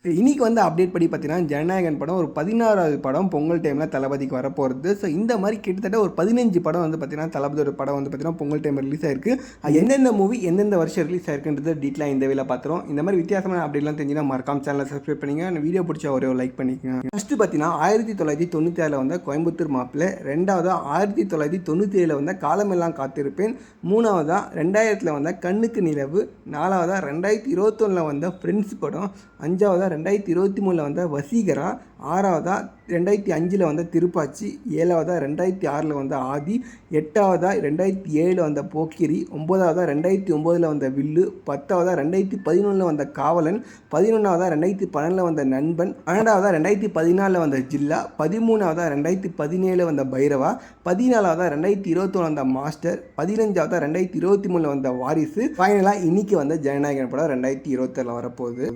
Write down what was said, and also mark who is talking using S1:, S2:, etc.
S1: இன்னைக்கு வந்து அப்டேட் படி பார்த்தீங்கன்னா ஜனநாயகன் படம் ஒரு 16வது படம் பொங்கல் டைமில் தளபதிக்கு வரப்போகிறது. ஸோ இந்த மாதிரி கிட்டத்தட்ட ஒரு 15 படம் வந்து பார்த்தீங்கன்னா தளபதியோட படம் வந்து பார்த்தீங்கன்னா பொங்கல் டைம் ரிலீஸ் ஆயிருக்கு. எந்தெந்த மூவி எந்தெந்த வருஷம் ரிலீஸ் ஆயிருக்குன்றது டீட்டெயிலாக இந்த வேலை பார்த்துரும். இந்த மாதிரி வித்தியாசமான அப்டேட்லாம் தெரிஞ்சுன்னா மறக்காம சேனலை சப்ஸ்கிரைப் பண்ணிங்க. அந்த வீடியோ பிடிச்சா ஒரே லைக் பண்ணிக்கோங்க. ஃபஸ்ட்டு பார்த்தீங்கன்னா 1996 வந்த கோயம்புத்தூர் மாப்பிள்ளை, ரெண்டாவதா 1997 வந்த காலமெல்லாம் காத்திருப்பேன், மூணாவதா 2000 வந்த கண்ணுக்கு நிலவு, நாலாவதா 2021 வந்த ஃப்ரெண்ட்ஸ் படம், அஞ்சாவதா 2023 வந்த வசீகரா, ஆறாவதா 2005 வந்த திருப்பாச்சி, ஏழாவதா 2006 வந்த ஆதி, எட்டாவதா 2007 வந்த போக்கிரி, ஒன்பதாவதா 2009 வந்த வில்லு, பத்தாவதா 2011 வந்த காவலன், 11வதா 2012 வந்த நண்பன், 12வதா 2014 வந்த ஜில்லா, 13வதா 2017 வந்த பைரவா, 14வதா 2021 வந்த மாஸ்டர், 15வதா 2023 வந்த வாரிசு, ஃபைனலாக இன்னைக்கு வந்த ஜனநாயகன் படம் 2026 வரப்போகுது.